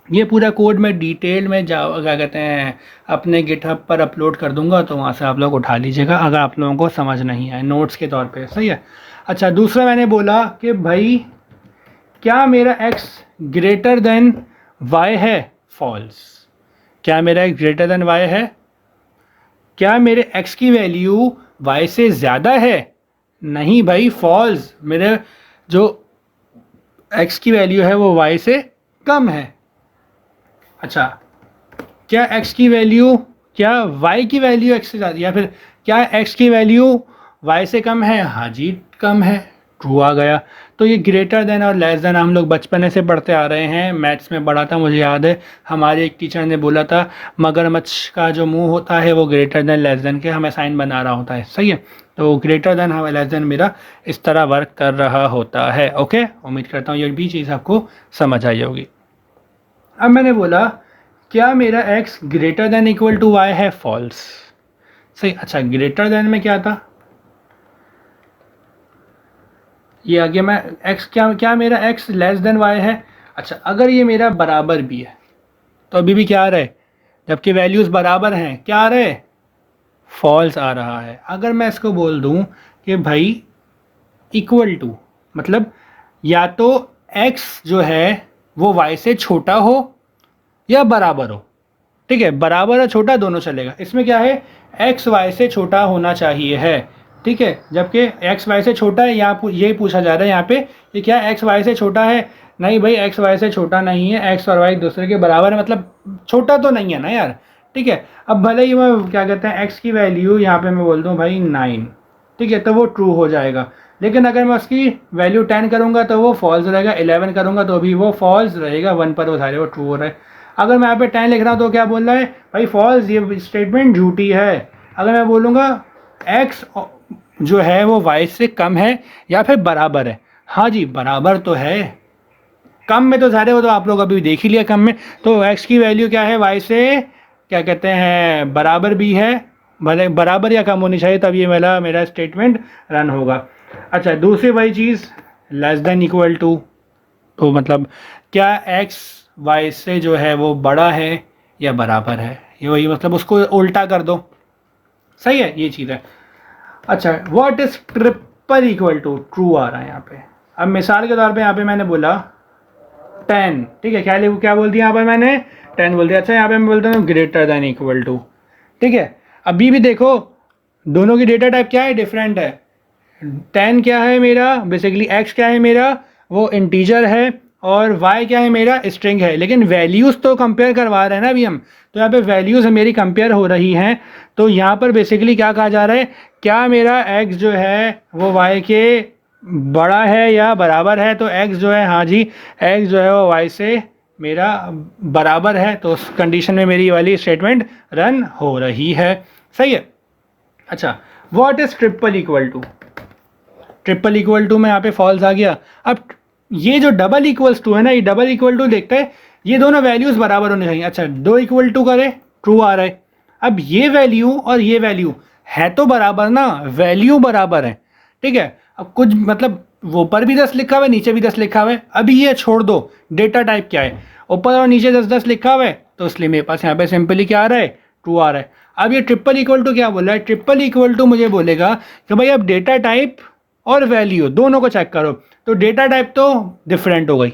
ये पूरा कोड मैं डिटेल में क्या कहते हैं अपने गिटहब पर अपलोड कर दूंगा, तो वहाँ से आप लोग उठा लीजिएगा अगर आप लोगों को समझ नहीं आए, नोट्स के तौर पे, सही है। अच्छा दूसरा मैंने बोला कि भाई क्या मेरा x ग्रेटर देन y है, फॉल्स। क्या मेरा x ग्रेटर देन y है, क्या मेरे x की वैल्यू y से ज़्यादा है, नहीं भाई फॉल्स, मेरे जो x की वैल्यू है वो y से कम है। अच्छा क्या x की वैल्यू, क्या y की वैल्यू x से ज़्यादा, या फिर क्या x की वैल्यू y से कम है, हाँ जी कम है, ट्रू आ गया। तो ये ग्रेटर देन और लेस देन हम लोग बचपन से पढ़ते आ रहे हैं, मैथ्स में पढ़ा था, मुझे याद है हमारे एक टीचर ने बोला था मगरमच्छ का जो मुंह होता है वो ग्रेटर देन लेस देन के हमें साइन बना रहा होता है, सही है। तो ग्रेटर देन हमें लेस देन मेरा इस तरह वर्क कर रहा होता है। ओके, उम्मीद करता हूँ ये भी चीज़ आपको समझ आई होगी। अब मैंने बोला क्या मेरा x greater than equal to y है, फॉल्स, सही। अच्छा ग्रेटर देन में क्या था, ये आगे मैं x, क्या मेरा x लेस देन y है। अच्छा अगर ये मेरा बराबर भी है तो अभी भी क्या आ रहा है, जबकि वैल्यूज़ बराबर हैं क्या आ रहा है, फॉल्स आ रहा है। अगर मैं इसको बोल दूं कि भाई इक्वल टू, मतलब या तो x जो है वो y से छोटा हो या बराबर हो, ठीक है, बराबर और छोटा दोनों चलेगा। इसमें क्या है, एक्स वाई से छोटा होना चाहिए है, ठीक है, जबकि एक्स वाई से छोटा है, यहाँ ये पूछा जा रहा है यहाँ पे कि क्या एक्स वाई से छोटा है, नहीं भाई एक्स वाई से छोटा नहीं है, एक्स और वाई दूसरे के बराबर है, मतलब छोटा तो नहीं है ना यार, ठीक है। अब भले ही मैं क्या कहते हैं एक्स की वैल्यू यहाँ पे मैं बोल दूँ भाई 9, ठीक है, तो वो ट्रू हो जाएगा। लेकिन अगर मैं उसकी वैल्यू 10 करूँगा तो वो फॉल्स रहेगा, 11 करूँगा तो भी वो फॉल्स रहेगा, 1 पर वो सारे वो ट्रू हो रहा है। अगर मैं यहाँ पे 10 लिख रहा हूँ तो क्या बोल रहा है भाई फॉल्स, ये स्टेटमेंट झूठी है। अगर मैं बोलूँगा x जो है वो y से कम है या फिर बराबर है, हाँ जी बराबर तो है, कम में तो सारे वो तो आप लोग अभी देख ही लिया, कम में तो x की वैल्यू क्या है, y से क्या कहते हैं बराबर भी है, भले बराबर या कम होनी चाहिए, तब ये मेरा स्टेटमेंट रन होगा। अच्छा दूसरी वही चीज़ लेस देन इक्वल टू, तो मतलब क्या x y से जो है वो बड़ा है या बराबर है, ये वही मतलब उसको उल्टा कर दो, सही है, ये चीज़ है। अच्छा what is triple equal to, true आ रहा है यहाँ पे। अब मिसाल के तौर पे यहाँ पे मैंने बोला 10, ठीक है, क्या बोल दिया यहाँ पर मैंने 10 बोल दिया। अच्छा यहाँ पे मैं बोलता हूँ ग्रेटर देन इक्वल टू, ठीक है। अभी भी देखो दोनों की डेटा टाइप क्या है, डिफरेंट है। 10 क्या है मेरा, बेसिकली x क्या है मेरा, वो इंटीजर है, और y क्या है मेरा, स्ट्रिंग है, लेकिन वैल्यूज़ तो कंपेयर करवा रहे हैं ना अभी हम, तो यहाँ पे वैल्यूज़ मेरी कंपेयर हो रही हैं। तो यहाँ पर बेसिकली क्या कहा जा रहा है, क्या मेरा x जो है वो y के बड़ा है या बराबर है, तो x जो है, हाँ जी x जो है वो y से मेरा बराबर है, तो उस कंडीशन में मेरी वाली स्टेटमेंट रन हो रही है। सही है। अच्छा, what is triple equal to? Triple equal to में यहाँ पे फॉल्स आ गया। अब ये जो डबल इक्वल्स टू है ना, ये डबल इक्वल टू देखते हैं, ये दोनों वैल्यूज बराबर होने चाहिए। अच्छा, दो इक्वल टू करे, ट्रू आ रहा है। अब ये वैल्यू और ये वैल्यू है तो बराबर ना, वैल्यू बराबर है, ठीक है। अब कुछ मतलब वो ऊपर भी 10 लिखा हुआ है, नीचे भी 10 लिखा हुआ है। अभी ये छोड़ दो, डेटा टाइप क्या है, ऊपर और नीचे 10-10 लिखा हुआ है, तो इसलिए मेरे पास यहाँ पे सिंपली क्या आ रहा है, ट्रू आ रहा है। अब ये ट्रिपल इक्वल टू क्या बोल रहा है? ट्रिपल इक्वल टू मुझे बोलेगा कि भाई अब डेटा टाइप और वैल्यू दोनों को चेक करो, तो डेटा टाइप तो डिफरेंट हो गई,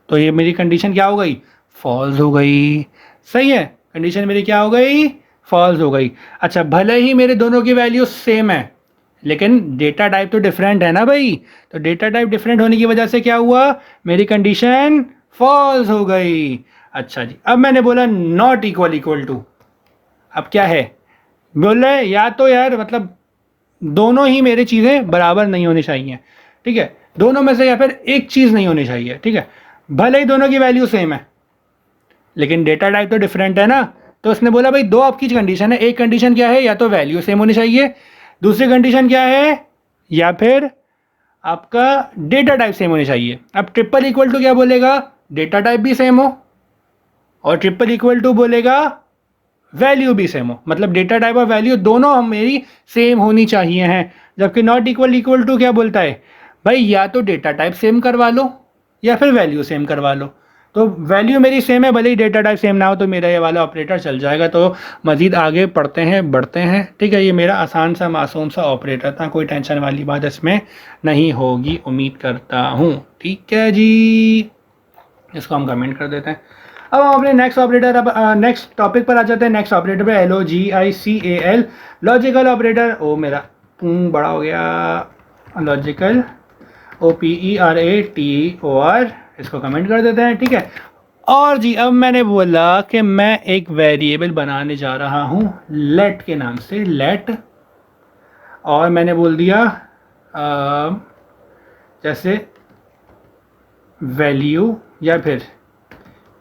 तो ये मेरी कंडीशन क्या हो गई, फॉल्स हो गई। सही है, कंडीशन मेरी क्या हो गई, फॉल्स हो गई। अच्छा, भले ही मेरे दोनों की वैल्यू सेम है, लेकिन डेटा टाइप तो डिफरेंट है ना भाई, तो डेटा टाइप डिफरेंट होने की वजह से क्या हुआ, मेरी कंडीशन फॉल्स हो गई। अच्छा जी, अब मैंने बोला नॉट इक्वल इक्वल टू, अब क्या है, बोल रहे या तो यार मतलब दोनों ही मेरे चीज़ें बराबर नहीं होनी चाहिए, ठीक है, दोनों में से या फिर एक चीज़ नहीं होनी चाहिए, ठीक है, भले ही दोनों की वैल्यू सेम है लेकिन डेटा टाइप तो डिफरेंट है ना। तो उसने बोला भाई दो आपकी कंडीशन है, एक कंडीशन क्या है, या तो वैल्यू सेम होनी चाहिए, दूसरी कंडीशन क्या है, या फिर आपका डेटा टाइप सेम होनी चाहिए। अब ट्रिपल इक्वल टू क्या बोलेगा, डेटा टाइप भी सेम हो, और ट्रिपल इक्वल टू बोलेगा वैल्यू भी सेम हो, मतलब डेटा टाइप और वैल्यू दोनों हम मेरी सेम होनी चाहिए हैं। जबकि नॉट इक्वल इक्वल टू क्या बोलता है, भाई या तो डेटा टाइप सेम करवा लो या फिर वैल्यू सेम करवा लो। तो वैल्यू मेरी सेम है, भले ही डेटा टाइप सेम ना हो, तो मेरा ये वाला ऑपरेटर चल जाएगा। तो मज़ीद आगे पढ़ते हैं, बढ़ते हैं, ठीक है। ये मेरा आसान सा मासूम सा ऑपरेटर था, कोई टेंशन वाली बात इसमें नहीं होगी, उम्मीद करता हूँ, ठीक है जी। इसको हम कमेंट कर देते हैं। अब हम अपने नेक्स्ट ऑपरेटर, अब नेक्स्ट टॉपिक पर आ जाते हैं। नेक्स्ट ऑपरेटर पे LOGICAL, लॉजिकल ऑपरेटर। ओ मेरा बड़ा हो गया, लॉजिकल OPERATOR, इसको कमेंट कर देते हैं, ठीक है। और जी, अब मैंने बोला कि मैं एक वेरिएबल बनाने जा रहा हूँ लेट के नाम से, लेट, और मैंने बोल दिया जैसे वैल्यू या फिर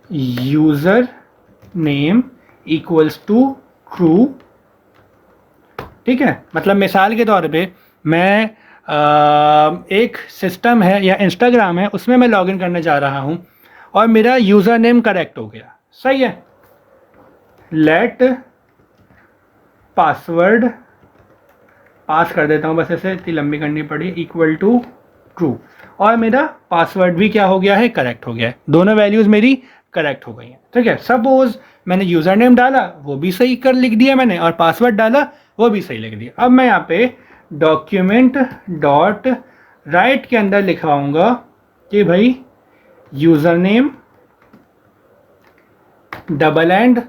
user name equals to true, ठीक है। मतलब मिसाल के तौर पे मैं एक सिस्टम है या इंस्टाग्राम है, उसमें मैं लॉगिन करने जा रहा हूँ और मेरा यूज़र नेम करेक्ट हो गया, सही है। लेट पासवर्ड पास कर देता हूँ, बस ऐसे इतनी लंबी करनी पड़ी, इक्वल टू ट्रू, और मेरा पासवर्ड भी क्या हो गया है, करेक्ट हो गया है, दोनों वैल्यूज़ मेरी करेक्ट हो गई हैं, ठीक है। सपोज मैंने यूज़र नेम डाला, वो भी सही कर लिख दिया मैंने, और पासवर्ड डाला, वो भी सही लिख दिया। अब मैं यहाँ पे डॉक्यूमेंट डॉट राइट के अंदर लिखवाऊंगा कि भाई यूज़र नेम डबल एंड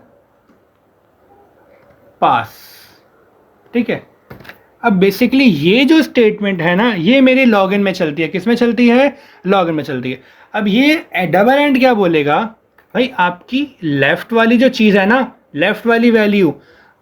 पास, ठीक है। अब बेसिकली ये जो स्टेटमेंट है ना, ये मेरे लॉगिन में चलती है, किस में चलती है, लॉगिन में चलती है। अब ये डबल एंड क्या बोलेगा, भाई आपकी लेफ्ट वाली जो चीज़ है ना, लेफ्ट वाली वैल्यू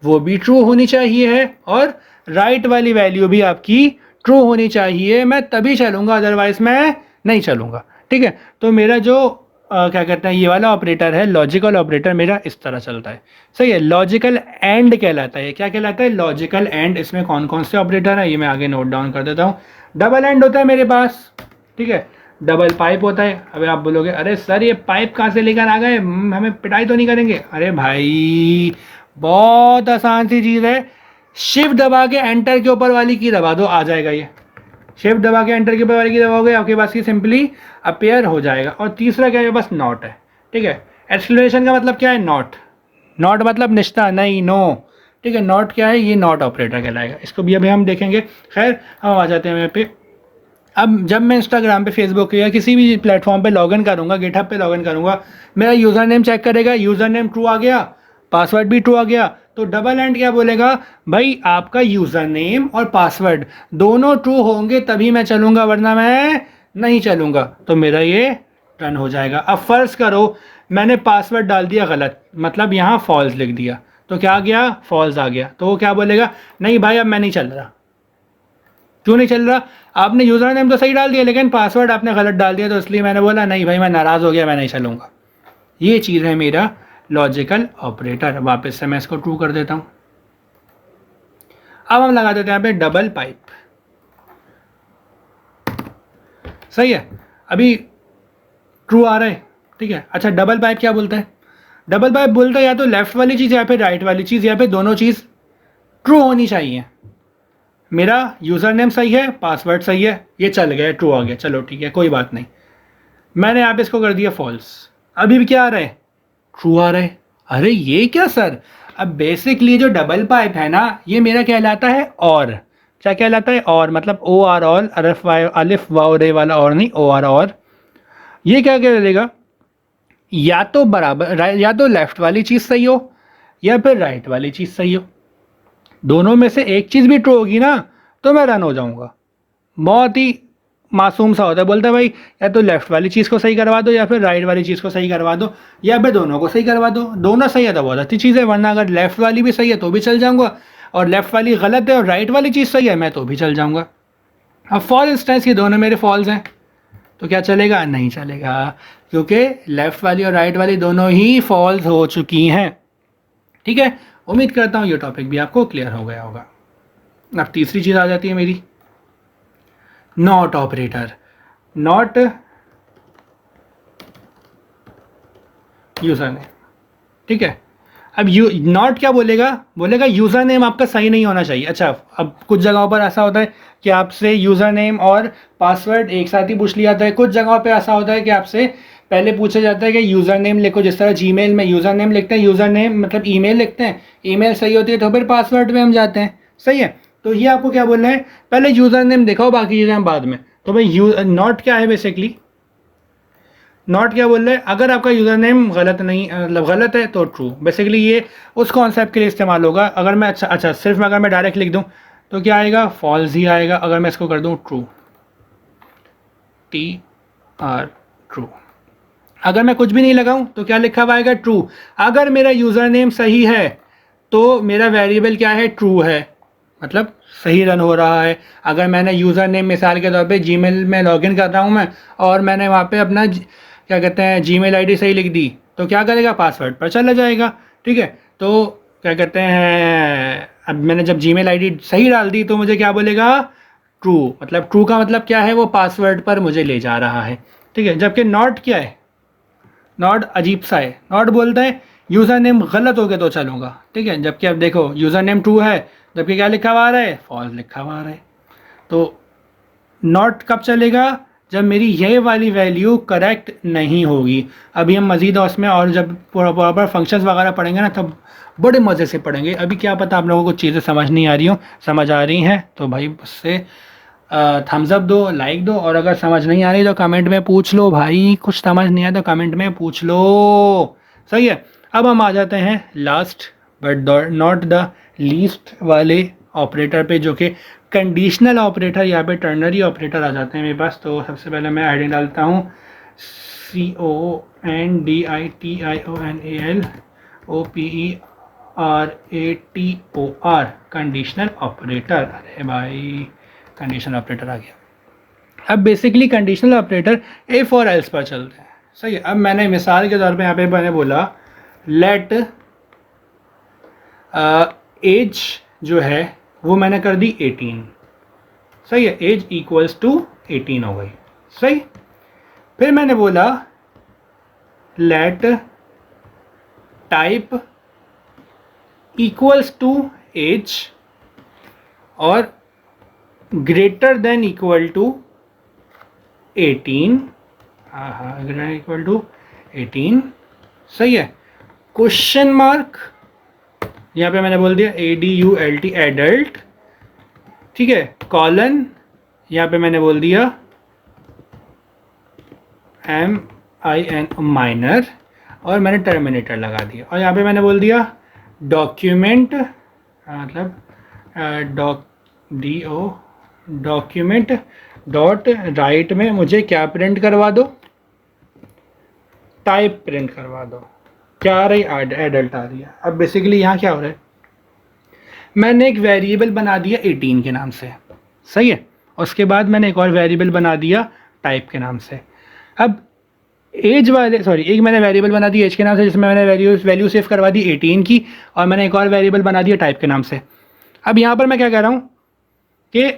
वो भी ट्रू होनी चाहिए है, और राइट वाली वैल्यू भी आपकी ट्रू होनी चाहिए, मैं तभी चलूँगा, अदरवाइज मैं नहीं चलूँगा, ठीक है। तो मेरा जो क्या कहते हैं, ये वाला ऑपरेटर है, लॉजिकल ऑपरेटर, मेरा इस तरह चलता है, सही है। लॉजिकल एंड कहलाता है, क्या कहलाता है, लॉजिकल एंड। इसमें कौन कौन से ऑपरेटर हैं ये मैं आगे नोट डाउन कर देता हूँ। डबल एंड होता है मेरे पास, ठीक है। डबल पाइप होता है। अबे आप बोलोगे अरे सर ये पाइप कहाँ से लेकर आ गए, हमें पिटाई तो नहीं करेंगे? अरे भाई बहुत आसान सी चीज़ है, शिफ्ट दबा के एंटर के ऊपर वाली की दबा दो, आ जाएगा ये। शिफ्ट दबा के एंटर के ऊपर वाली की दबाओगे, आपके पास ये सिंपली अपेयर हो जाएगा। और तीसरा क्या है, बस नॉट है, ठीक है। एक्सक्लेमेशन का मतलब क्या है, नॉट, नॉट मतलब निश्चित नहीं, नो, ठीक है। नॉट क्या है, ये नॉट ऑपरेटर कहलाएगा, इसको भी अभी हम देखेंगे। खैर हम आ जाते हैं यहाँ पे। अब जब मैं इंस्टाग्राम पे, फेसबुक या किसी भी प्लेटफॉर्म पे लॉगिन करूँगा, गिटहब पे लॉगिन करूँगा, मेरा यूज़र नेम चेक करेगा, यूज़र नेम ट्रू आ गया, पासवर्ड भी ट्रू आ गया, तो डबल एंड क्या बोलेगा, भाई आपका यूज़र नेम और पासवर्ड दोनों ट्रू होंगे तभी मैं चलूँगा, वरना मैं नहीं चलूँगा। तो मेरा ये रन हो जाएगा। अब फ़र्ज़ करो मैंने पासवर्ड डाल दिया गलत, मतलब यहाँ फॉल्स लिख दिया, तो क्या आ गया, फॉल्स आ गया। तो वो क्या बोलेगा, नहीं भाई अब मैं नहीं चल रहा। क्यों नहीं चल रहा, आपने यूज़र नेम तो सही डाल दिया लेकिन पासवर्ड आपने गलत डाल दिया, तो इसलिए मैंने बोला नहीं भाई मैं नाराज़ हो गया, मैं नहीं चलूँगा। ये चीज़ है मेरा लॉजिकल ऑपरेटर। वापस से मैं इसको ट्रू कर देता हूँ। अब हम लगा देते हैं यहाँ पे डबल पाइप। सही है, अभी ट्रू आ रहा है, ठीक है। अच्छा, डबल पाइप क्या बोलता है? डबल पाइप बोलता है या तो लेफ्ट वाली चीज़ या फिर राइट वाली चीज़, या फिर दोनों चीज़ ट्रू होनी चाहिए। मेरा यूज़र नेम सही है, पासवर्ड सही है, ये चल गया, ट्रू आ गया, चलो ठीक है, कोई बात नहीं। मैंने यहाँ पे इसको कर दिया फॉल्स। अभी भी क्या आ रहा है? ट्रू आ रहा है। अरे ये क्या सर? अब बेसिकली जो डबल पाइप है ना, ये मेरा कहलाता है और। क्या कहलाता है? और, मतलब ओ आर ऑल, अलिफ वाओ रे वाला और नहीं, ओ आर और। ये क्या करेगा? या तो बराबर, या तो लेफ्ट वाली चीज़ सही हो या फिर राइट वाली चीज़ सही हो। दोनों में से एक चीज़ भी ट्रू होगी ना तो मैं रन हो जाऊंगा। बहुत ही मासूम सा होता है। बोलता है भाई या तो लेफ्ट वाली चीज़ को सही करवा दो या फिर राइट वाली चीज़ को सही करवा दो, या फिर दोनों को सही करवा दो। दोनों सही है तो बहुत अच्छी चीज़ है, वरना अगर लेफ्ट वाली भी सही है तो भी चल जाऊंगा, और लेफ्ट वाली गलत है और राइट वाली चीज़ सही है मैं तो भी चल जाऊंगा। अब फॉर इंस्टेंस ये दोनों मेरे फॉल्स हैं, तो क्या चलेगा? नहीं चलेगा, क्योंकि लेफ़्ट वाली और राइट वाली दोनों ही फॉल्स हो चुकी हैं। ठीक है, उम्मीद करता हूँ ये टॉपिक भी आपको क्लियर हो गया होगा। अब तीसरी चीज़ आ जाती है मेरी, not operator. Not user name, ठीक है। अब नॉट क्या बोलेगा? बोलेगा यूज़र नेम आपका सही नहीं होना चाहिए। अच्छा, अब कुछ जगहों पर ऐसा होता है कि आपसे यूज़र नेम और पासवर्ड एक साथ ही पूछ लिया जाता है। कुछ जगहों पे ऐसा होता है कि आपसे पहले पूछा जाता है कि यूज़र नेम लिखो। जिस तरह जीमेल में यूज़र नेम लिखते हैं, यूज़र नेम मतलब ईमेल लिखते हैं, ईमेल सही होती है तो फिर पासवर्ड पे हम जाते हैं। सही है, तो ये आपको क्या बोलना है? पहले यूज़र नेम दिखाओ, बाकी चीज़ें हम बाद में। तो भाई नॉट क्या है बेसिकली? नॉट क्या बोल रहे हैं? अगर आपका यूज़र नेम गलत नहीं, मतलब गलत है तो ट्रू। बेसिकली ये उस कॉन्सेप्ट के लिए इस्तेमाल होगा। अगर मैं अच्छा सिर्फ अगर मैं डायरेक्ट लिख दूं तो क्या आएगा? फॉल्स ही आएगा। अगर मैं इसको कर दूं ट्रू, TR, ट्रू। अगर मैं कुछ भी नहीं लगाऊं तो क्या लिखा हुआ आएगा? ट्रू। अगर मेरा यूज़र नेम सही है तो मेरा वेरिएबल क्या है? ट्रू है, मतलब सही रन हो रहा है। अगर मैंने यूज़र नेम मिसाल के तौर पे जीमेल में लॉगिन कर रहा हूँ मैं, और मैंने वहाँ पे अपना क्या कहते हैं जीमेल आईडी सही लिख दी, तो क्या करेगा? पासवर्ड पर चला जाएगा। ठीक है, तो क्या कहते हैं, अब मैंने जब जीमेल आईडी सही डाल दी तो मुझे क्या बोलेगा? ट्रू। मतलब ट्रू का मतलब क्या है? वो पासवर्ड पर मुझे ले जा रहा है। ठीक है, जबकि नॉट क्या है? नॉट अजीब सा है। नॉट बोलता है यूज़र नेम गलत हो गया तो चलूँगा। ठीक है, जबकि अब देखो यूज़र नेम ट्रू है, जबकि क्या लिखा हुआ आ रहा है? फॉल्स लिखा हुआ आ रहा है। तो नॉट कब चलेगा? जब मेरी ये वाली वैल्यू करेक्ट नहीं होगी। अभी हम मज़ीद उसमें और जब प्रॉपर फंक्शंस वगैरह पढ़ेंगे ना, तब बड़े मज़े से पढ़ेंगे। अभी क्या पता आप लोगों को चीज़ें समझ नहीं आ रही हो, समझ आ रही हैं तो भाई उससे थम्स अप दो, लाइक दो, और अगर समझ नहीं आ रही तो कमेंट में पूछ लो। भाई कुछ समझ नहीं आया तो कमेंट में पूछ लो। सही है, अब हम आ जाते हैं last but not the least वाले ऑपरेटर पे, जो कि कंडीशनल ऑपरेटर, यहाँ पे टर्नरी ऑपरेटर आ जाते हैं मेरे पास। तो सबसे पहले मैं आईडी डालता हूँ CONDITIONALOPERATOR, कंडीशनल ऑपरेटर। अरे भाई कंडीशनल ऑपरेटर आ गया। अब बेसिकली कंडीशनल ऑपरेटर इफ और एल्स पर चलते हैं। सही है, अब मैंने मिसाल के तौर पे यहाँ पे मैंने बोला लेट एज जो है वो मैंने कर दी 18। सही है, एज इक्वल्स टू 18 हो गई। सही, फिर मैंने बोला let type equals to age और ग्रेटर देन इक्वल टू 18। हाँ, ग्रेटर इक्वल टू 18। सही है, क्वेश्चन मार्क यहाँ पे मैंने बोल दिया ADULT एडल्ट। ठीक है, कॉलन यहाँ पे मैंने बोल दिया MIN माइनर, और मैंने टर्मिनेटर लगा दिया। और यहाँ पे मैंने बोल दिया डॉक्यूमेंट, मतलब डॉक्यूमेंट डॉट राइट में मुझे क्या प्रिंट करवा दो? टाइप प्रिंट करवा दो। क्या आ रही? एडल्ट आ रही है। अब बेसिकली यहाँ क्या हो रहा है? मैंने एक वेरिएबल बना दिया 18 के नाम से। सही है, उसके बाद मैंने एक और वेरिएबल बना दिया टाइप के नाम से। अब एज वाले सॉरी एक मैंने वेरिएबल बना दी एज के नाम से, जिसमें मैंने वैल्यू सेव करवा दी 18 की, और मैंने एक और वेरिएबल बना दिया टाइप के नाम से। अब यहाँ पर मैं क्या कह रहा हूँ कि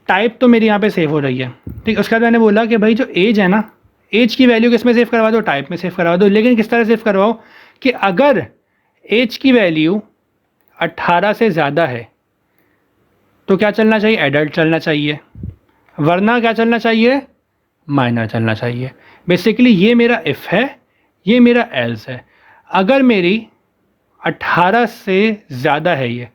टाइप तो मेरी यहाँ पे सेव हो रही है, ठीक। उसके बाद मैंने बोला कि भाई जो एज है ना, एज की वैल्यू किस में सेव करवा दो, टाइप में सेव करवा दो। लेकिन किस तरह सेव करवाओ कि अगर एज की वैल्यू 18 से ज़्यादा है तो क्या चलना चाहिए, एडल्ट चलना चाहिए, वरना क्या चलना चाहिए, माइनर चलना चाहिए। बेसिकली ये मेरा इफ़ है, ये मेरा एल्स है। अगर मेरी 18 से ज़्यादा है, ये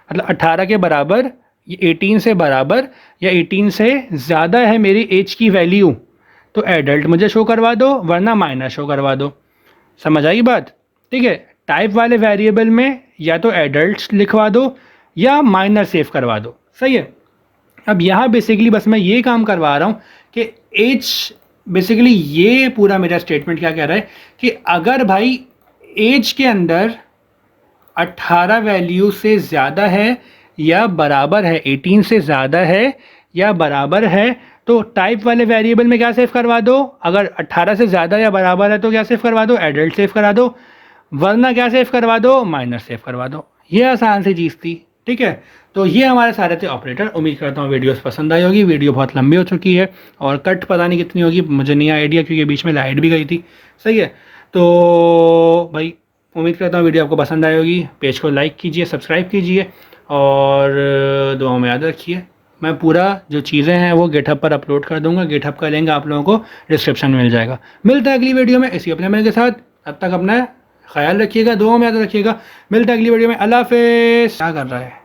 मतलब 18 के बराबर, ये 18 से बराबर या 18 से ज़्यादा है मेरी एज की वैल्यू, तो एडल्ट मुझे शो करवा दो, वरना माइनर शो करवा दो। समझ आई बात, ठीक है। टाइप वाले वेरिएबल में या तो एडल्ट लिखवा दो या माइनर सेव करवा दो, सही है। अब यहाँ बेसिकली बस मैं ये काम करवा रहा हूँ कि एज, बेसिकली ये पूरा मेरा स्टेटमेंट क्या कह रहा है कि अगर भाई एज के अंदर 18 वैल्यू से ज़्यादा है या बराबर है, 18 से ज़्यादा है या बराबर है, तो टाइप वाले वेरिएबल में क्या सेव करवा दो, अगर 18 से ज़्यादा या बराबर है तो क्या सेव करवा दो, एडल्ट सेव करा दो, वरना क्या सेव करवा दो, माइनर सेव करवा दो। ये आसान सी चीज़ थी, ठीक है। तो ये हमारे सारे थे ऑपरेटर। उम्मीद करता हूँ वीडियोस पसंद आई होगी। वीडियो बहुत लंबी हो चुकी है और कट पता नहीं कितनी होगी, मुझे नहीं आइडिया, क्योंकि बीच में लाइट भी गई थी, सही है। तो भाई उम्मीद करता हूँ वीडियो आपको पसंद आई होगी। पेज को लाइक कीजिए, सब्सक्राइब कीजिए और दुआओं में याद रखिए। मैं पूरा जो चीज़ें हैं वो गिटहब पर अपलोड कर दूंगा, गिटहब का लिंक आप लोगों को डिस्क्रिप्शन में मिल जाएगा। मिलता है अगली वीडियो में इसी अपने मेल के साथ। तब तक अपना ख्याल रखिएगा, दुआओं में याद रखिएगा। मिलता है अगली वीडियो में। अल्लाह हाफिज़। क्या कर रहा है?